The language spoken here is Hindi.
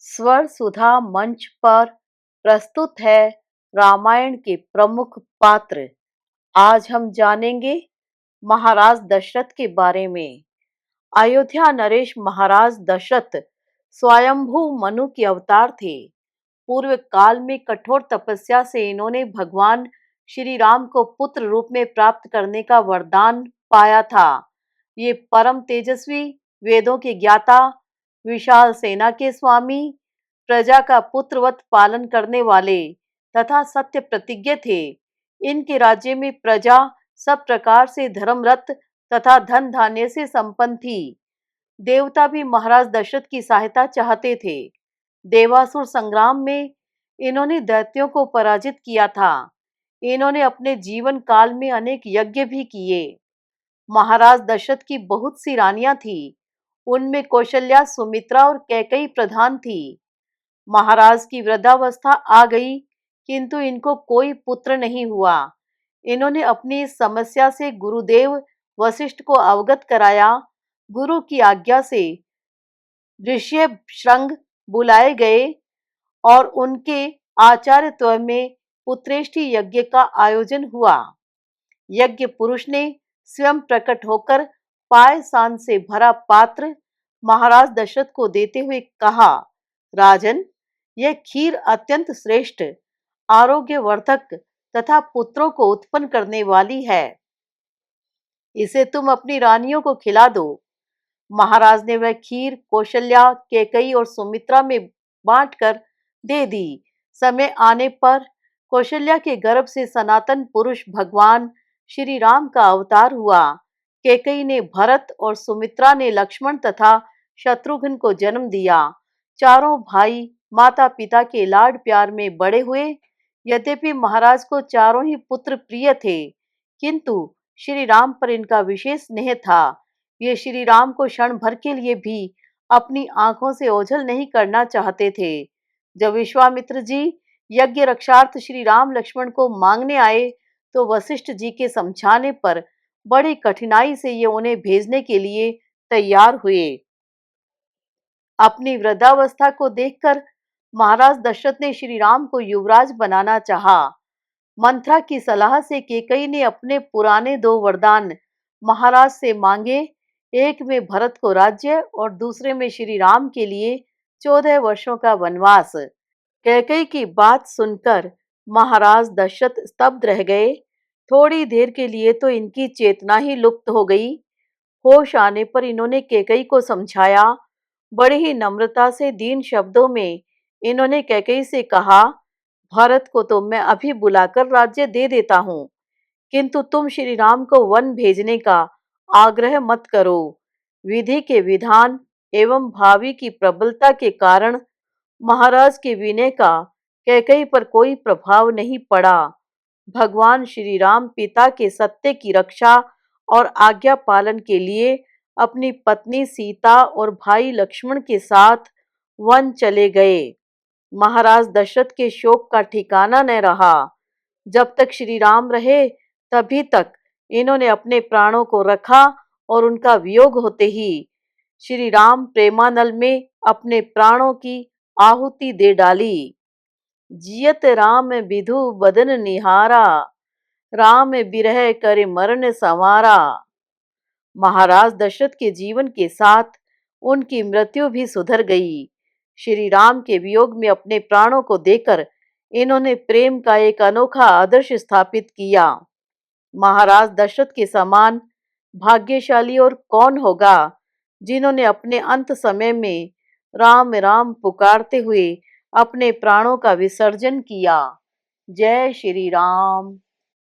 स्वर सुधा मंच पर प्रस्तुत है रामायण के प्रमुख पात्र। आज हम जानेंगे महाराज दशरथ के बारे में। अयोध्या नरेश महाराज दशरथ स्वयंभू मनु के अवतार थे। पूर्व काल में कठोर तपस्या से इन्होंने भगवान श्री राम को पुत्र रूप में प्राप्त करने का वरदान पाया था। ये परम तेजस्वी, वेदों के ज्ञाता, विशाल सेना के स्वामी, प्रजा का पुत्रवत पालन करने वाले तथा सत्य प्रतिज्ञ थे। इनके राज्य में प्रजा सब प्रकार से धर्मरत तथा धन धान्य से संपन्न थी। देवता भी महाराज दशरथ की सहायता चाहते थे। देवासुर संग्राम में इन्होंने दैत्यों को पराजित किया था। इन्होंने अपने जीवन काल में अनेक यज्ञ भी किए। महाराज दशरथ की बहुत सी रानियां थी। उनमें कौशल्या, सुमित्रा और कैकेयी प्रधान थी। महाराज की वृद्धावस्था आ गई, किंतु इनको कोई पुत्र नहीं हुआ। इन्होंने अपनी इस समस्या से गुरुदेव वशिष्ठ को अवगत कराया। गुरु की आज्ञा से ऋष्यशृंग बुलाए गए और उनके आचार्यत्व में पुत्रेष्टि यज्ञ का आयोजन हुआ। यज्ञ पुरुष ने स्वयं प्रकट होकर पायसान से भरा पात्र महाराज दशरथ को देते हुए कहा, राजन, यह खीर अत्यंत श्रेष्ठ, आरोग्यवर्धक तथा पुत्रों को उत्पन्न करने वाली है। इसे तुम अपनी रानियों को खिला दो। महाराज ने वह खीर कौशल्या, कैकेयी और सुमित्रा में बांटकर दे दी। समय आने पर कौशल्या के गर्भ से सनातन पुरुष भगवान श्री राम का अवतार हुआ। कैकेयी ने भरत और सुमित्रा ने लक्ष्मण तथा शत्रुघ्न को जन्म दिया। चारों भाई माता पिता के लाड प्यार में बड़े हुए। यद्यपि महाराज को चारों ही पुत्र प्रिय थे, किंतु श्री राम पर इनका विशेष स्नेह था। ये श्री राम को क्षण भर के लिए भी अपनी आंखों से ओझल नहीं करना चाहते थे। जब विश्वामित्र जी यज्ञ रक्षार्थ श्री राम लक्ष्मण को मांगने आए, तो वशिष्ठ जी के समझाने पर बड़ी कठिनाई से ये उन्हें भेजने के लिए तैयार हुए। अपनी वृद्धावस्था को देखकर महाराज दशरथ ने श्री राम को युवराज बनाना चाहा। मंत्रा की सलाह से कैकेयी ने अपने पुराने दो वरदान महाराज से मांगे। एक में भरत को राज्य और दूसरे में श्री राम के लिए 14 वर्षों का वनवास। कैकेयी की बात सुनकर महाराज दशरथ स्तब्ध रह गए। थोड़ी देर के लिए तो इनकी चेतना ही लुप्त हो गई। होश आने पर इन्होंने कैकेयी को समझाया। बड़ी ही नम्रता से दीन शब्दों में इन्होंने कैकेयी से कहा, भरत को तो मैं अभी बुलाकर राज्य दे देता हूँ, किंतु तुम श्री राम को वन भेजने का आग्रह मत करो। विधि के विधान एवं भावी की प्रबलता के कारण महाराज के विनय का कैकेयी पर कोई प्रभाव नहीं पड़ा। भगवान श्री राम पिता के सत्य की रक्षा और आज्ञा पालन के लिए अपनी पत्नी सीता और भाई लक्ष्मण के साथ वन चले गए। महाराज दशरथ के शोक का ठिकाना न रहा। जब तक श्री राम रहे, तभी तक इन्होंने अपने प्राणों को रखा और उनका वियोग होते ही श्री राम प्रेमानल में अपने प्राणों की आहुति दे डाली। जियत राम विधु बदन निहारा, राम बिरह करे मरण संवारा। महाराज दशरथ के जीवन के साथ उनकी मृत्यु भी सुधर गई। श्री राम के वियोग में अपने प्राणों को देकर इन्होंने प्रेम का एक अनोखा आदर्श स्थापित किया। महाराज दशरथ के समान भाग्यशाली और कौन होगा, जिन्होंने अपने अंत समय में राम राम पुकारते हुए अपने प्राणों का विसर्जन किया। जय श्री राम।